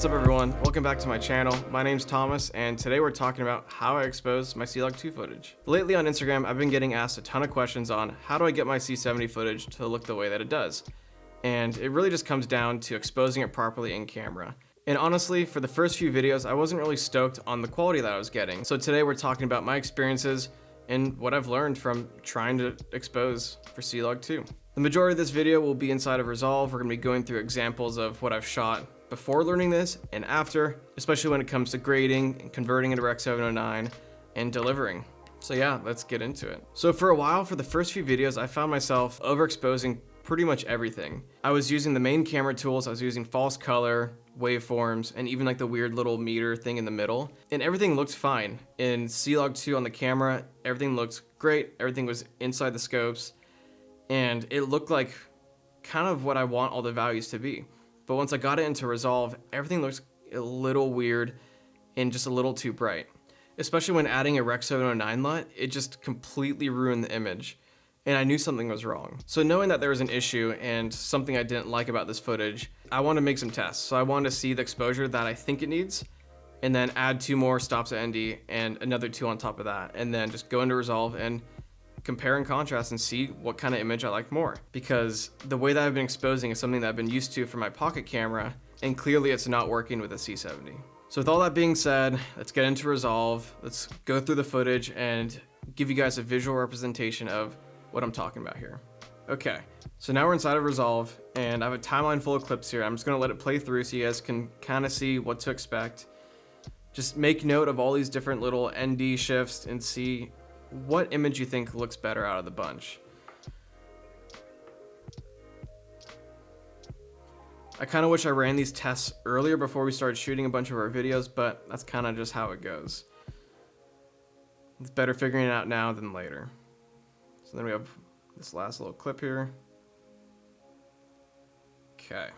What's up everyone, welcome back to my channel. My name's Thomas and today we're talking about how I expose my CLOG2 footage. Lately on Instagram I've been getting asked a ton of questions on how do I get my C70 footage to look the way that it does. And it really just comes down to exposing it properly in camera. And honestly, for the first few videos I wasn't really stoked on the quality that I was getting. So today we're talking about my experiences and what I've learned from trying to expose for CLOG2. The majority of this video will be inside of Resolve. We're going to be going through examples of what I've shot before learning this and after, especially when it comes to grading and converting into Rec 709 and delivering. So yeah, let's get into it. So for a while, for the first few videos, I found myself overexposing pretty much everything. I was using the main camera tools, I was using false color, waveforms, and even like the weird little meter thing in the middle. And everything looked fine. In CLOG2 on the camera, everything looked great. Everything was inside the scopes. And it looked like kind of what I want all the values to be. But once I got it into Resolve, everything looks a little weird and just a little too bright. Especially when adding a Rec 709 LUT, it just completely ruined the image. And I knew something was wrong. So knowing that there was an issue and something I didn't like about this footage, I wanted to make some tests. So I wanted to see the exposure that I think it needs, and then add 2 more stops at ND and another 2 on top of that. And then just go into Resolve and compare and contrast and see what kind of image I like more. Because the way that I've been exposing is something that I've been used to for my pocket camera, and clearly it's not working with a C70. So with all that being said, let's get into Resolve. Let's go through the footage and give you guys a visual representation of what I'm talking about here. Okay, so now we're inside of Resolve and I have a timeline full of clips here. I'm just gonna let it play through so you guys can kind of see what to expect. Just make note of all these different little ND shifts and see what image you think looks better out of the bunch. I kind of wish I ran these tests earlier before we started shooting a bunch of our videos, but that's kind of just how it goes. It's better figuring it out now than later. So then we have this last little clip here. Okay.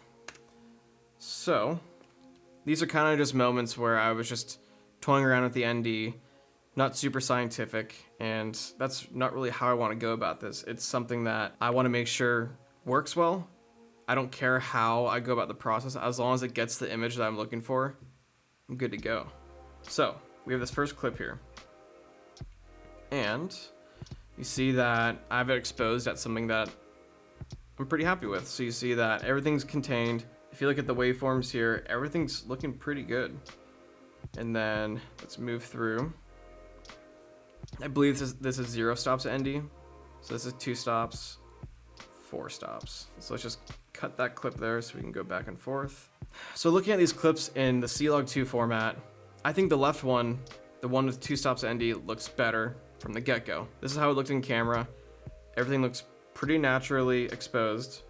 So these are kind of just moments where I was just toying around with the ND, not super scientific, and that's not really how I want to go about this. It's something that I want to make sure works well. I don't care how I go about the process, as long as it gets the image that I'm looking for, I'm good to go. So we have this first clip here, and you see that I have it exposed at something that I'm pretty happy with. So you see that everything's contained. If you look at the waveforms here, everything's looking pretty good. And then let's move through. I believe this is 0 stops at ND. So this is 2 stops, 4 stops. So let's just cut that clip there so we can go back and forth. So looking at these clips in the CLOG2 format, I think the left one, the one with 2 stops at ND, looks better from the get-go. This is how it looked in camera. Everything looks pretty naturally exposed.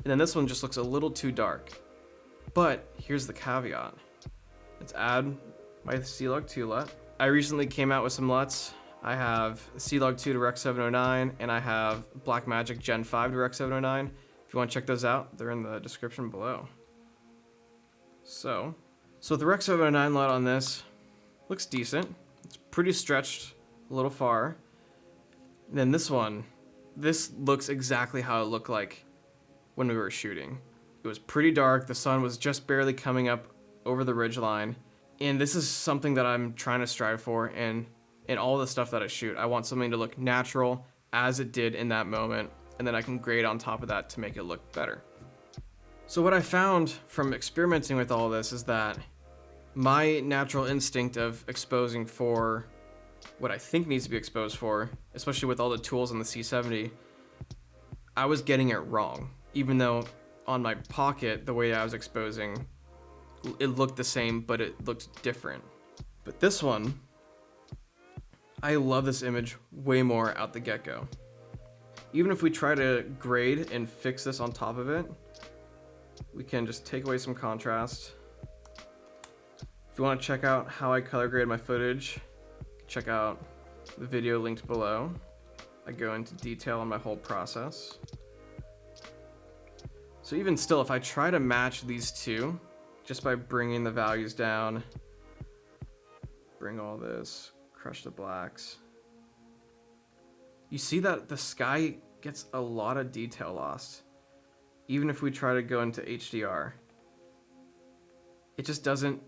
And then this one just looks a little too dark. But here's the caveat. Let's add my CLOG2 LUT. I recently came out with some LUTs. I have CLOG2 to Rec 709, and I have Blackmagic Gen 5 to Rec 709. If you want to check those out, they're in the description below. So the Rec 709 LUT on this looks decent. It's pretty stretched a little far. And then this one, this looks exactly how it looked like when we were shooting. It was pretty dark. The sun was just barely coming up over the ridgeline. And this is something that I'm trying to strive for in all the stuff that I shoot. I want something to look natural as it did in that moment, and then I can grade on top of that to make it look better. So what I found from experimenting with all this is that my natural instinct of exposing for what I think needs to be exposed for, especially with all the tools on the C70, I was getting it wrong. Even though on my pocket, the way I was exposing, it looked the same, but it looked different. But this one, I love this image way more out the get-go. Even if we try to grade and fix this on top of it, we can just take away some contrast. If you want to check out how I color grade my footage, check out the video linked below. I go into detail on my whole process. So even still, if I try to match these two, just by bringing the values down, bring all this, crush the blacks, you see that the sky gets a lot of detail lost, even if we try to go into HDR. it just doesn't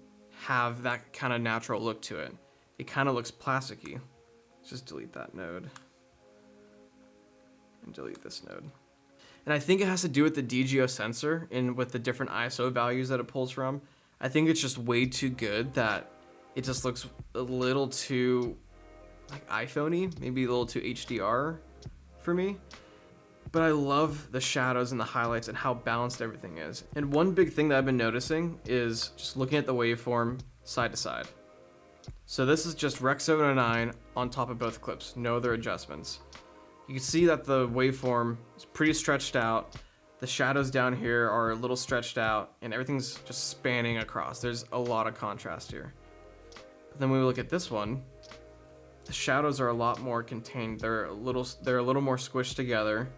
have that kind of natural look to it. It kind of looks plasticky. Let's just delete that node and delete this node. And I think it has to do with the DGO sensor and with the different ISO values that it pulls from. I think it's just way too good that it just looks a little too like iPhone-y, maybe a little too HDR for me. But I love the shadows and the highlights and how balanced everything is. And one big thing that I've been noticing is just looking at the waveform side to side. So this is just Rec 709 on top of both clips, no other adjustments. You can see that the waveform is pretty stretched out. The shadows down here are a little stretched out and everything's just spanning across. There's a lot of contrast here. But then when we look at this one, the shadows are a lot more contained. They're a little more squished together,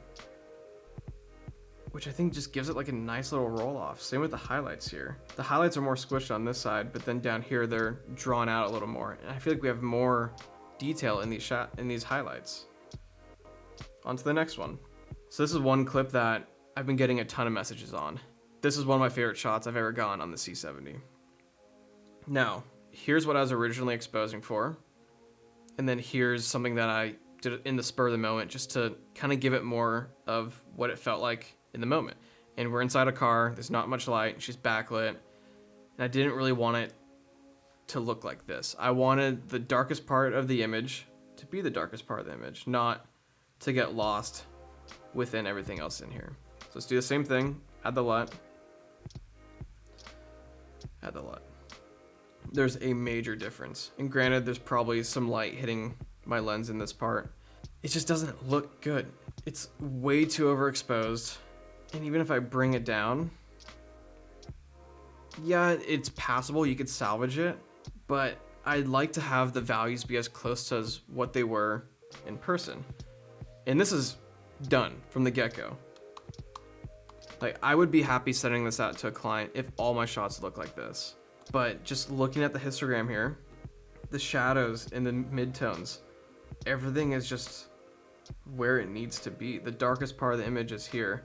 which I think just gives it like a nice little roll off. Same with the highlights here. The highlights are more squished on this side, but then down here they're drawn out a little more. And I feel like we have more detail in these highlights. On to the next one. So this is one clip that I've been getting a ton of messages on. This is one of my favorite shots I've ever gotten on the C70. Now, here's what I was originally exposing for. And then here's something that I did in the spur of the moment just to kind of give it more of what it felt like in the moment. And we're inside a car, there's not much light, she's backlit. And I didn't really want it to look like this. I wanted the darkest part of the image to be the darkest part of the image, not to get lost within everything else in here. So let's do the same thing, add the LUT. Add the LUT. There's a major difference. And granted, there's probably some light hitting my lens in this part. It just doesn't look good. It's way too overexposed. And even if I bring it down, yeah, it's passable, you could salvage it, but I'd like to have the values be as close to as what they were in person. And this is done from the get-go. Like, I would be happy sending this out to a client if all my shots look like this. But just looking at the histogram here, the shadows and the midtones, everything is just where it needs to be. The darkest part of the image is here,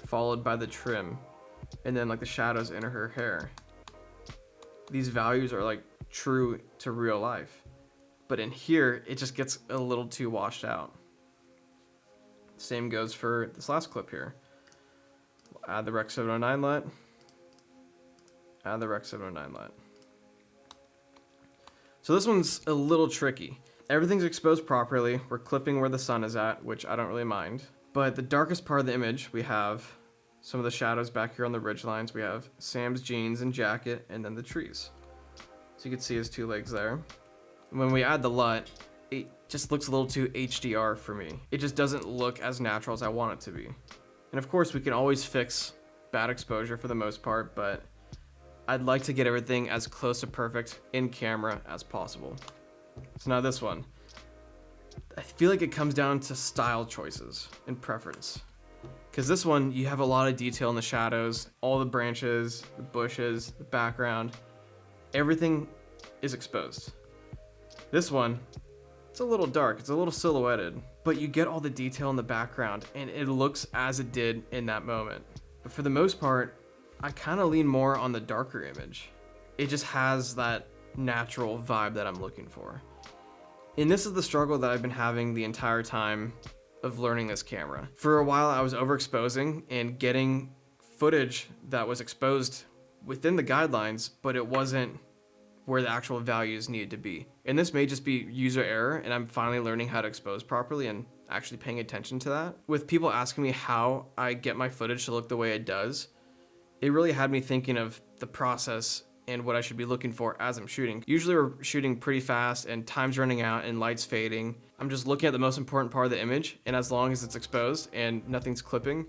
followed by the trim, and then like the shadows in her hair. These values are like true to real life. But in here, it just gets a little too washed out. Same goes for this last clip here. We'll add the Rec 709 LUT. Add the Rec 709 LUT. So this one's a little tricky. Everything's exposed properly. We're clipping where the sun is at, which I don't really mind. But the darkest part of the image, we have some of the shadows back here on the ridge lines. We have Sam's jeans and jacket, and then the trees. So you can see his two legs there. When we add the LUT, it just looks a little too HDR for me. It just doesn't look as natural as I want it to be. And of course, we can always fix bad exposure for the most part, but I'd like to get everything as close to perfect in camera as possible. So now this one. I feel like it comes down to style choices and preference. Because this one, you have a lot of detail in the shadows, all the branches, the bushes, the background, everything is exposed. This one, it's a little dark, it's a little silhouetted, but you get all the detail in the background and it looks as it did in that moment. But for the most part, I kind of lean more on the darker image. It just has that natural vibe that I'm looking for. And this is the struggle that I've been having the entire time of learning this camera. For a while, I was overexposing and getting footage that was exposed within the guidelines, but it wasn't where the actual values needed to be. And this may just be user error, and I'm finally learning how to expose properly and actually paying attention to that. With people asking me how I get my footage to look the way it does, it really had me thinking of the process and what I should be looking for as I'm shooting. Usually we're shooting pretty fast and time's running out and light's fading. I'm just looking at the most important part of the image, and as long as it's exposed and nothing's clipping,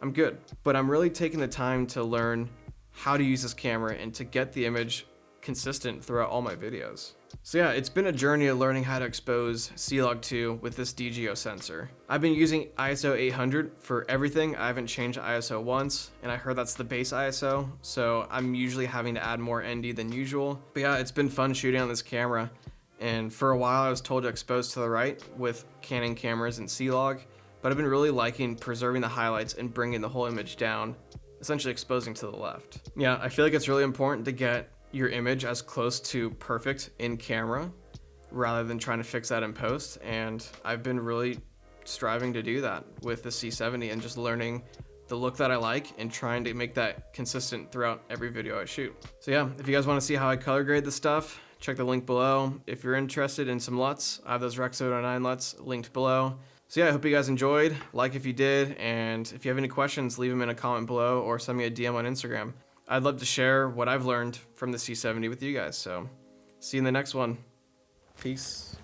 I'm good. But I'm really taking the time to learn how to use this camera and to get the image consistent throughout all my videos. So yeah, it's been a journey of learning how to expose CLOG2 with this DGO sensor. I've been using ISO 800 for everything. I haven't changed ISO once, and I heard that's the base ISO, so I'm usually having to add more ND than usual. But yeah, it's been fun shooting on this camera, and for a while I was told to expose to the right with Canon cameras and C-Log, but I've been really liking preserving the highlights and bringing the whole image down essentially exposing to the left. Yeah, I feel like it's really important to get your image as close to perfect in camera rather than trying to fix that in post. And I've been really striving to do that with the C70 and just learning the look that I like and trying to make that consistent throughout every video I shoot. So yeah, if you guys want to see how I color grade the stuff, check the link below. If you're interested in some LUTs, I have those Rec 709 LUTs linked below. So yeah, I hope you guys enjoyed. Like if you did, and if you have any questions, leave them in a comment below or send me a DM on Instagram. I'd love to share what I've learned from the C70 with you guys. So see you in the next one. Peace.